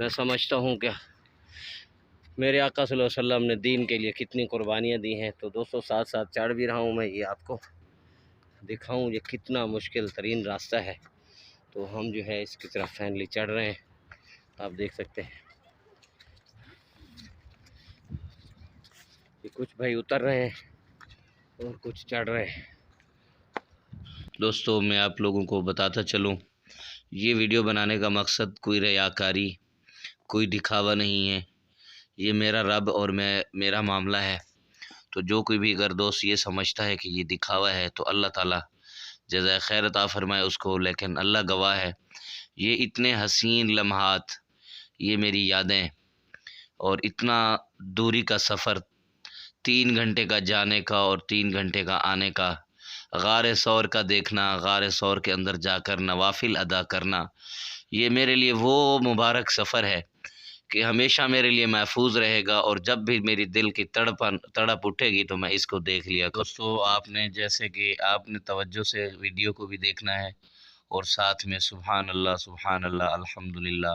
میں سمجھتا ہوں کہ میرے آقا صلی اللہ علیہ وسلم نے دین کے لیے کتنی قربانیاں دی ہیں۔ تو دوستوں ساتھ ساتھ چڑھ بھی رہا ہوں میں، یہ آپ کو دکھاؤں یہ کتنا مشکل ترین راستہ ہے۔ تو ہم جو ہے اس کی طرف فائنلی چڑھ رہے ہیں، آپ دیکھ سکتے ہیں کہ کچھ بھائی اتر رہے ہیں اور کچھ چڑھ رہے ہیں۔ دوستو میں آپ لوگوں کو بتاتا چلوں، یہ ویڈیو بنانے کا مقصد کوئی ریاکاری، کوئی دکھاوا نہیں ہے، یہ میرا رب اور میرا معاملہ ہے۔ تو جو کوئی بھی اگر دوست یہ سمجھتا ہے کہ یہ دکھاوا ہے تو اللہ تعالیٰ جزائے خیر عطا فرمائے اس کو، لیکن اللہ گواہ ہے یہ اتنے حسین لمحات، یہ میری یادیں، اور اتنا دوری کا سفر، 3 گھنٹے کا جانے کا اور 3 گھنٹے کا آنے کا، غار ثور کا دیکھنا، غار ثور کے اندر جا کر نوافل ادا کرنا، یہ میرے لیے وہ مبارک سفر ہے کہ ہمیشہ میرے لیے محفوظ رہے گا، اور جب بھی میری دل کی تڑپ اٹھے گی تو میں اس کو دیکھ لیا کروں۔ دوستو آپ نے جیسے کہ آپ نے توجہ سے ویڈیو کو بھی دیکھنا ہے، اور ساتھ میں سبحان اللہ الحمدللہ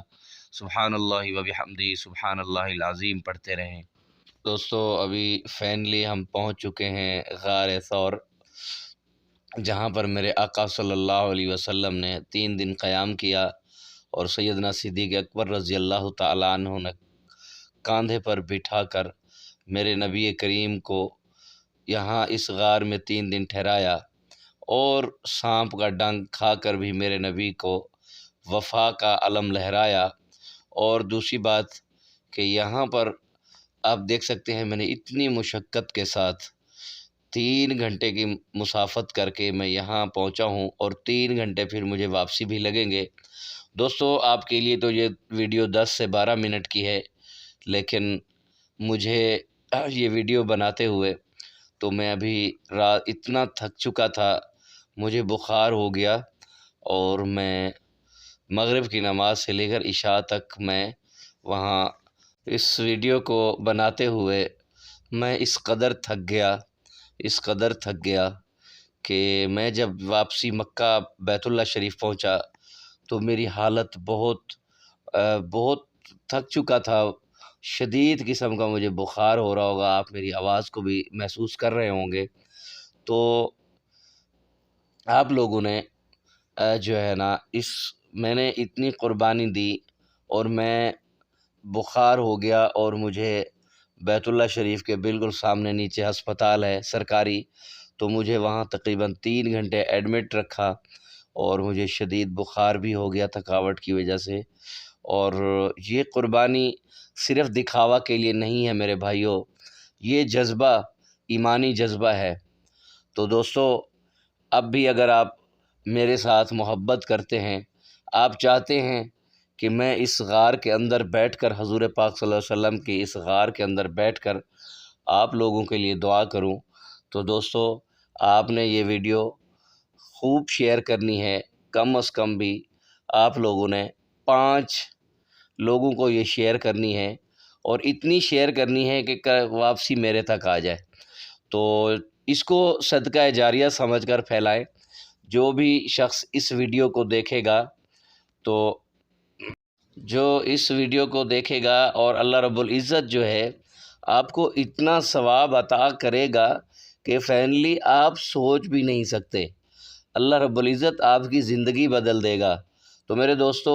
سبحان اللہ وبحمدہ سبحان اللہ العظیم پڑھتے رہیں۔ دوستو ابھی فائنلی ہم پہنچ چکے ہیں غار ثور، جہاں پر میرے آقا صلی اللہ علیہ وسلم نے 3 دن قیام کیا، اور سیدنا صدیق اکبر رضی اللہ تعالیٰ عنہ نے کاندھے پر بٹھا کر میرے نبی کریم کو یہاں اس غار میں 3 دن ٹھہرایا، اور سانپ کا ڈنک کھا کر بھی میرے نبی کو وفا کا علم لہرایا۔ اور دوسری بات کہ یہاں پر آپ دیکھ سکتے ہیں میں نے اتنی مشقت کے ساتھ 3 گھنٹے کی مسافت کر کے میں یہاں پہنچا ہوں، اور 3 گھنٹے پھر مجھے واپسی بھی لگیں گے۔ دوستو آپ کے لیے تو یہ ویڈیو 10 سے 12 منٹ کی ہے، لیکن مجھے یہ ویڈیو بناتے ہوئے تو میں ابھی رات اتنا تھک چکا تھا، مجھے بخار ہو گیا، اور میں مغرب کی نماز سے لے کر عشاء تک میں وہاں اس ویڈیو کو بناتے ہوئے میں اس قدر تھک گیا کہ میں جب واپسی مکہ بیت اللہ شریف پہنچا تو میری حالت بہت تھک چکا تھا، شدید قسم کا مجھے بخار ہو رہا ہوگا، آپ میری آواز کو بھی محسوس کر رہے ہوں گے۔ تو آپ لوگوں نے جو ہے نا میں نے اتنی قربانی دی، اور میں بخار ہو گیا، اور مجھے بیت اللہ شریف کے بالکل سامنے نیچے ہسپتال ہے سرکاری، تو مجھے وہاں تقریباً 3 گھنٹے ایڈمٹ رکھا، اور مجھے شدید بخار بھی ہو گیا تھکاوٹ کی وجہ سے۔ اور یہ قربانی صرف دکھاوا کے لیے نہیں ہے میرے بھائیوں، یہ جذبہ ایمانی جذبہ ہے۔ تو دوستو اب بھی اگر آپ میرے ساتھ محبت کرتے ہیں، آپ چاہتے ہیں کہ میں اس غار کے اندر بیٹھ کر حضور پاک صلی اللہ علیہ وسلم کی اس غار کے اندر بیٹھ کر آپ لوگوں کے لیے دعا کروں، تو دوستو آپ نے یہ ویڈیو خوب شیئر کرنی ہے، کم از کم بھی آپ لوگوں نے 5 لوگوں کو یہ شیئر کرنی ہے، اور اتنی شیئر کرنی ہے کہ واپسی میرے تک آ جائے۔ تو اس کو صدقہ جاریہ سمجھ کر پھیلائیں۔ جو بھی شخص اس ویڈیو کو دیکھے گا اور اللہ رب العزت جو ہے آپ کو اتنا ثواب عطا کرے گا کہ فائنلی آپ سوچ بھی نہیں سکتے، اللہ رب العزت آپ کی زندگی بدل دے گا۔ تو میرے دوستو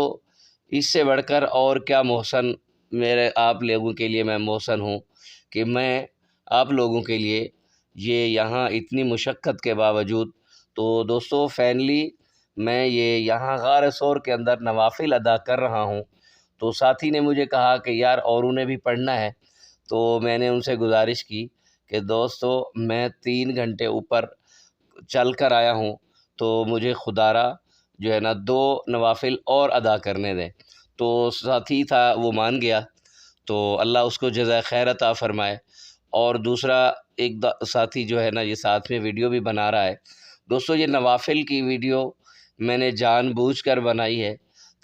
اس سے بڑھ کر اور کیا محسن آپ لوگوں کے لیے میں محسن ہوں کہ میں آپ لوگوں کے لیے یہ یہاں اتنی مشقت کے باوجود، تو دوستو فائنلی میں یہ یہاں غار ثور کے اندر نوافل ادا کر رہا ہوں۔ تو ساتھی نے مجھے کہا کہ یار اوروں نے بھی پڑھنا ہے، تو میں نے ان سے گزارش کی کہ دوستو میں 3 گھنٹے اوپر چل کر آیا ہوں، تو مجھے خدا را جو ہے نا 2 نوافل اور ادا کرنے دیں۔ تو ساتھی تھا وہ مان گیا، تو اللہ اس کو جزائے خیر عطا فرمائے۔ اور دوسرا ایک ساتھی جو ہے نا یہ ساتھ میں ویڈیو بھی بنا رہا ہے۔ دوستو یہ نوافل کی ویڈیو میں نے جان بوجھ کر بنائی ہے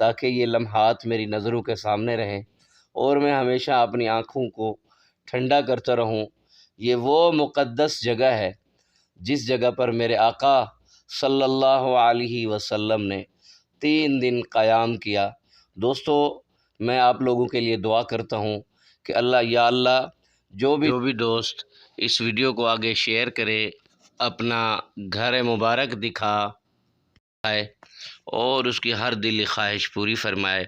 تاکہ یہ لمحات میری نظروں کے سامنے رہیں، اور میں ہمیشہ اپنی آنکھوں کو ٹھنڈا کرتا رہوں۔ یہ وہ مقدس جگہ ہے جس جگہ پر میرے آقا صلی اللہ علیہ وسلم نے 3 دن قیام کیا۔ دوستو میں آپ لوگوں کے لیے دعا کرتا ہوں کہ اللہ جو بھی دوست اس ویڈیو کو آگے شیئر کرے، اپنا گھر مبارک دکھائے اور اس کی ہر دلی خواہش پوری فرمائے،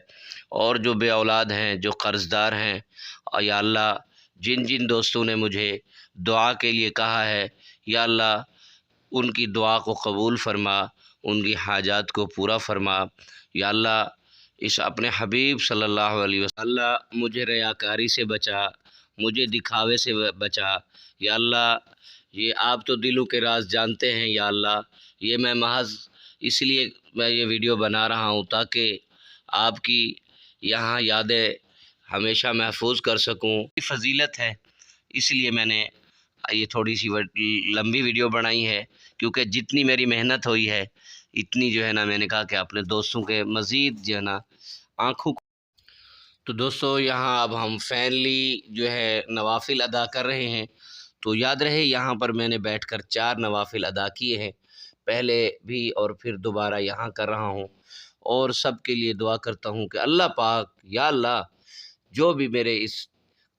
اور جو بے اولاد ہیں، جو قرض دار ہیں، اور یا اللہ جن جن دوستوں نے مجھے دعا کے لیے کہا ہے، یا اللہ ان کی دعا کو قبول فرما، ان کی حاجات کو پورا فرما، یا اللہ اس اپنے حبیب صلی اللہ علیہ وسلم، اللہ مجھے ریاکاری سے بچا، مجھے دکھاوے سے بچا، یا اللہ یہ آپ تو دلوں کے راز جانتے ہیں، یا اللہ یہ میں محض اس لیے میں یہ ویڈیو بنا رہا ہوں تاکہ آپ کی یہاں یادیں ہمیشہ محفوظ کر سکوں۔ فضیلت ہے، اس لیے میں نے یہ تھوڑی سی لمبی ویڈیو بنائی ہے، کیونکہ جتنی میری محنت ہوئی ہے اتنی جو ہے نا میں نے کہا کہ اپنے دوستوں کے مزید جو ہے نا آنکھوں کو۔ تو دوستو یہاں اب ہم فائنلی جو ہے نوافل ادا کر رہے ہیں، تو یاد رہے یہاں پر میں نے بیٹھ کر 4 نوافل ادا کیے ہیں، پہلے بھی اور پھر دوبارہ یہاں کر رہا ہوں، اور سب کے لیے دعا کرتا ہوں کہ اللہ پاک یا اللہ جو بھی میرے اس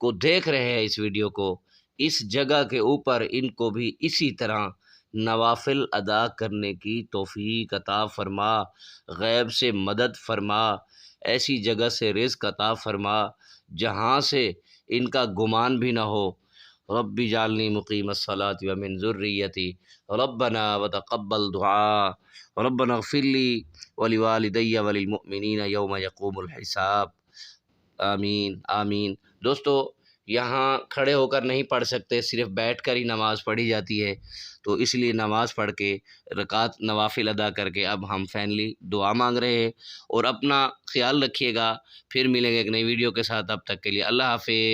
کو دیکھ رہے ہیں اس ویڈیو کو، اس جگہ کے اوپر ان کو بھی اسی طرح نوافل ادا کرنے کی توفیق عطا فرما، غیب سے مدد فرما، ایسی جگہ سے رزق عطا فرما جہاں سے ان کا گمان بھی نہ ہو۔ رب اجعلنی مقیم الصلاۃ ومن ذریتی ربنا وتقبل دعاء ربنا اغفر لی ولوالدی وللمؤمنین یوم یقوم الحساب، آمین آمین۔ دوستو یہاں کھڑے ہو کر نہیں پڑھ سکتے، صرف بیٹھ کر ہی نماز پڑھی جاتی ہے، تو اس لیے نماز پڑھ کے رکعت نوافل ادا کر کے اب ہم فائنلی دعا مانگ رہے ہیں، اور اپنا خیال رکھیے گا، پھر ملیں گے ایک نئی ویڈیو کے ساتھ، اب تک کے لیے اللہ حافظ۔